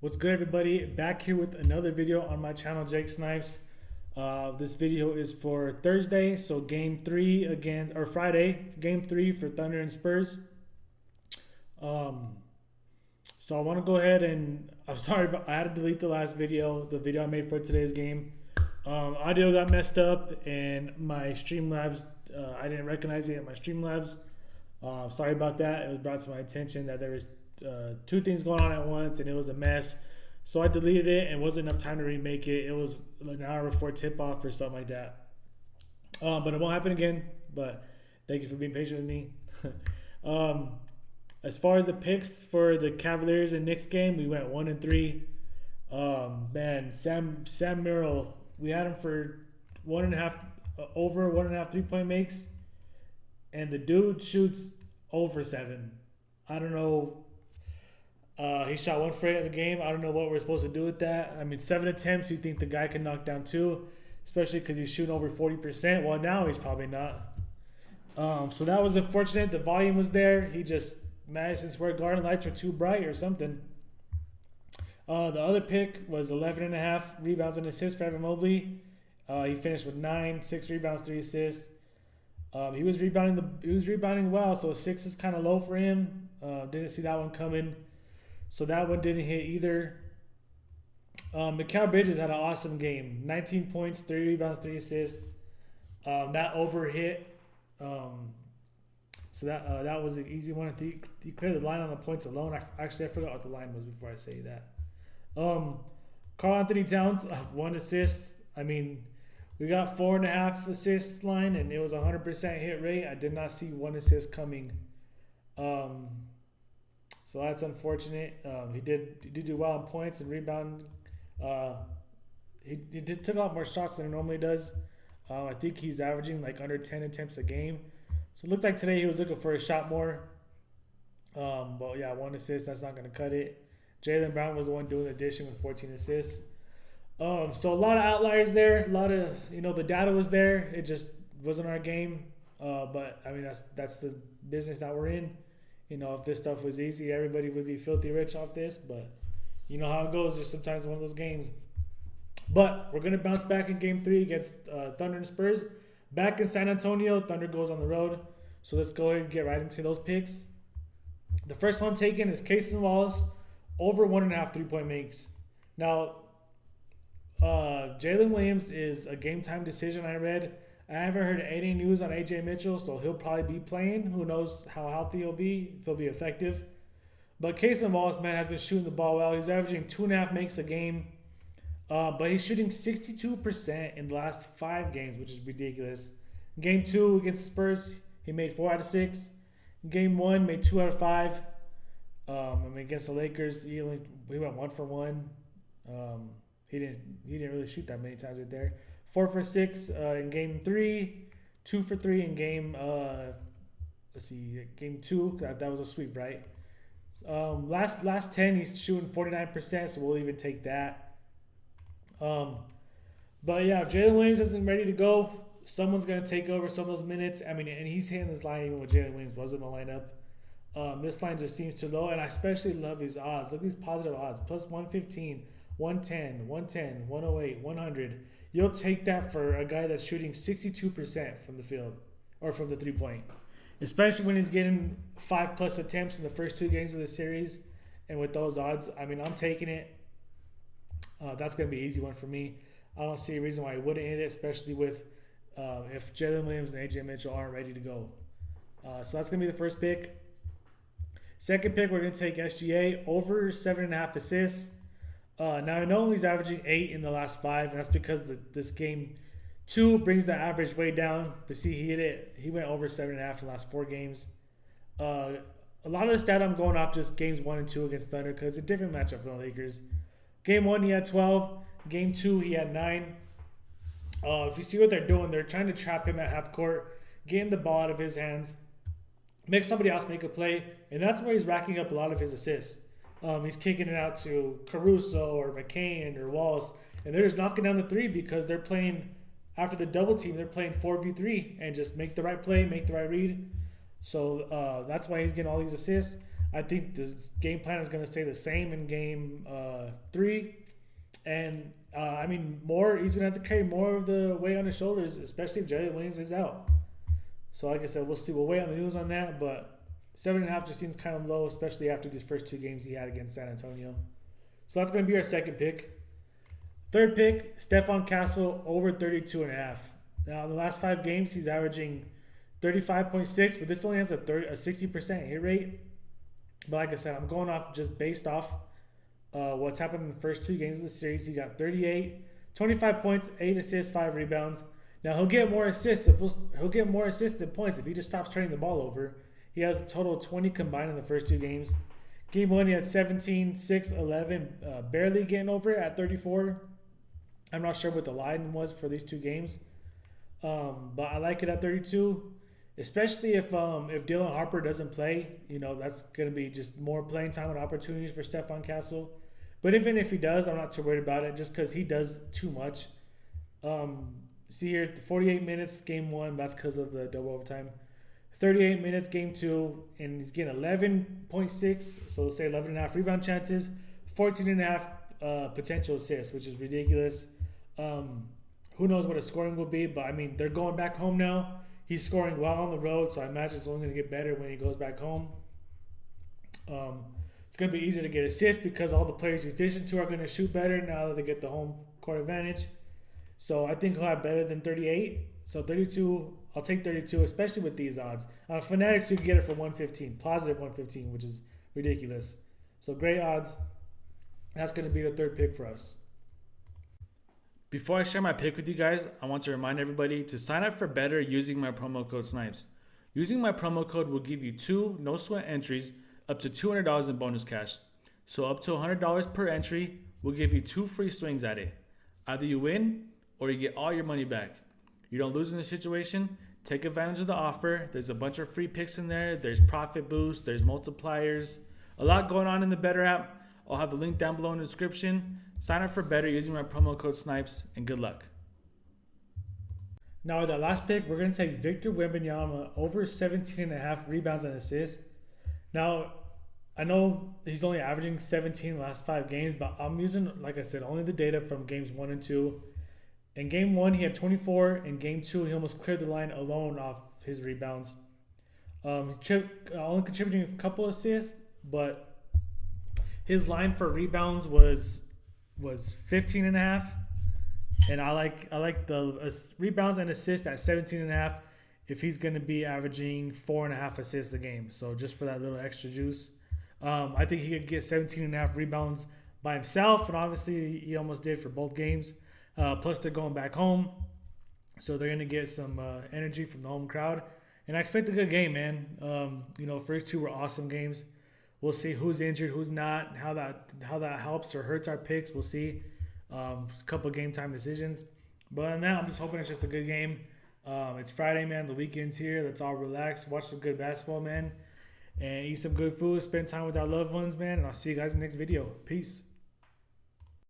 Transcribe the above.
What's good, everybody? Back here with another video on my channel, Jake Snipes. This video is for Thursday, so game 3 against, or Friday, game 3 for Thunder and Spurs. So I want to go ahead and, I'm sorry, but I had to delete the last video, the video I made for today's game. Audio got messed up and my Streamlabs, I didn't recognize it in my Streamlabs. Sorry about that. It was brought to my attention that there was two things going on at once and it was a mess. So I deleted it and wasn't enough time to remake it. It was an hour before tip off or something like that. But it won't happen again. But thank you for being patient with me. As far as the picks for the Cavaliers and Knicks game, we went 1-3. Man, Sam Merrill, we had him for 1.5 over 1.5 3-point makes, and the dude shoots over 7. I don't know. He shot 1 for 8 in the game. I don't know what we're supposed to do with that. I mean, 7 attempts, you think the guy can knock down 2, especially because he's shooting over 40%. Well, now he's probably not. So that was unfortunate. The volume was there. He just, Madison Square Garden lights were too bright or something. The other pick was 11.5 rebounds and assists for Evan Mobley. He finished with 9, 6 rebounds, 3 assists. He was rebounding well, so 6 is kind of low for him. Didn't see that one coming, so that one didn't hit either. Mikal Bridges had an awesome game. 19 points, 3 rebounds, 3 assists. That over hit. So that was an easy one. He cleared the line on the points alone. I forgot what the line was before I say that. Karl Anthony Towns, 1 assist. I mean, we got 4.5 assists line, and it was 100% hit rate. I did not see 1 assist coming. So that's unfortunate. He did do well on points and rebound. He took a lot more shots than he normally does. I think he's averaging like under 10 attempts a game. So it looked like today he was looking for a shot more. But yeah, 1 assist, that's not going to cut it. Jaylen Brown was the one doing the addition with 14 assists. So a lot of outliers there. A lot of, the data was there. It just wasn't our game. But I mean, that's the business that we're in. If this stuff was easy, everybody would be filthy rich off this. But you know how it goes. There's sometimes one of those games. But we're going to bounce back in game 3 against Thunder and Spurs. Back in San Antonio, Thunder goes on the road. So let's go ahead and get right into those picks. The first one I'm taking is Cason Wallace over 1.5 3-point makes. Now, Jalen Williams is a game time decision, I read. I haven't heard any news on AJ Mitchell, so he'll probably be playing. Who knows how healthy he'll be, if he'll be effective. But Cason Wallace, man, has been shooting the ball well. He's averaging 2.5 makes a game. But he's shooting 62% in the last 5 games, which is ridiculous. Game 2 against Spurs, he made 4 out of 6. Game 1, made 2 out of 5. Against the Lakers, he went 1 for 1. He didn't really shoot that many times right there. 4 for 6 in game 3, 2 for 3 in game game 2. That was a sweep, right? Last 10, he's shooting 49%, so we'll even take that. But yeah, if Jalen Williams isn't ready to go, someone's gonna take over some of those minutes. I mean, and he's hitting this line even when Jalen Williams wasn't in the lineup. This line just seems too low, and I especially love these odds. Look at these positive odds: plus 115, 110, 110, 108, 100. You'll take that for a guy that's shooting 62% from the field or from the 3-point, especially when he's getting 5+ attempts in the first 2 games of the series. And with those odds, I mean, I'm taking it. That's going to be an easy one for me. I don't see a reason why I wouldn't hit it, especially with if Jalen Williams and AJ Mitchell aren't ready to go. So that's going to be the first pick. Second pick, we're going to take SGA over 7.5 assists. Now, I know he's averaging 8 in the last 5, and that's because this game 2 brings the average way down. But see, he hit it. He went over 7.5 in the last 4 games. A lot of the stat I'm going off just games 1 and 2 against Thunder because it's a different matchup for the Lakers. Game 1, he had 12. Game 2, he had 9. If you see what they're doing, they're trying to trap him at half court, getting the ball out of his hands, make somebody else make a play, and that's where he's racking up a lot of his assists. He's kicking it out to Caruso or McCain or Wallace, and they're just knocking down the 3 because they're playing, after the double team, they're playing 4v3 and just make the right play, make the right read. So that's why he's getting all these assists. I think this game plan is going to stay the same in game 3. And I mean, he's going to have to carry more of the weight on his shoulders, especially if Jalen Williams is out. So like I said, we'll see. We'll wait on the news on that, but 7.5 just seems kind of low, especially after these first 2 games he had against San Antonio. So that's going to be our second pick. Third pick, Stephon Castle over 32.5. Now in the last 5 games, he's averaging 35.6, but this only has a 60% hit rate. But like I said, I'm going off just based off what's happened in the first 2 games of the series. He got 38, 25 points, 8 assists, 5 rebounds. Now he'll get more assists he'll get more assists than points if he just stops turning the ball over. He has a total of 20 combined in the first 2 games. Game 1 he had 17, 6, 11, barely getting over it at 34. I'm not sure what the line was for these 2 games, but I like it at 32, especially if Dylan Harper doesn't play. That's going to be just more playing time and opportunities for Stephon Castle. But even if he does, I'm not too worried about it just because he does too much. See here, 48 minutes, game 1. That's because of the double overtime. 38 minutes, game 2. And he's getting 11.6. So let's say 11.5 rebound chances. 14.5 potential assists, which is ridiculous. Who knows what his scoring will be. But, I mean, they're going back home now. He's scoring well on the road. So I imagine it's only going to get better when he goes back home. It's going to be easier to get assists because all the players he's dishing to are going to shoot better now that they get the home court advantage. So I think he'll have better than 38. So 32, I'll take 32, especially with these odds. Fanatics, you can get it for 115, positive 115, which is ridiculous. So great odds. That's going to be the third pick for us. Before I share my pick with you guys, I want to remind everybody to sign up for better using my promo code SNIPES. Using my promo code will give you 2 no-sweat entries up to $200 in bonus cash. So up to $100 per entry will give you 2 free swings at it. Either you win or you get all your money back. You don't lose in this situation. Take advantage of the offer. There's a bunch of free picks in there. There's profit boosts. There's multipliers. A lot going on in the Better app. I'll have the link down below in the description. Sign up for Better using my promo code SNIPES, and good luck. Now with that last pick, we're going to take Victor Wembanyama over 17.5 rebounds and assists. Now, I know he's only averaging 17 the last 5 games, but I'm using, like I said, only the data from games 1 and 2. In game 1, he had 24. In game 2, he almost cleared the line alone off his rebounds. He's only contributing a couple assists, but his line for rebounds was 15.5. And I like the rebounds and assists at 17.5 if he's going to be averaging 4.5 assists a game. So just for that little extra juice. I think he could get 17.5 rebounds by himself, and obviously he almost did for both games. Plus, they're going back home, so they're going to get some energy from the home crowd. And I expect a good game, man. First 2 were awesome games. We'll see who's injured, who's not, how that helps or hurts our picks. We'll see. A couple of game time decisions. But other than that, I'm just hoping it's just a good game. It's Friday, man. The weekend's here. Let's all relax, watch some good basketball, man, and eat some good food, spend time with our loved ones, man. And I'll see you guys in the next video. Peace.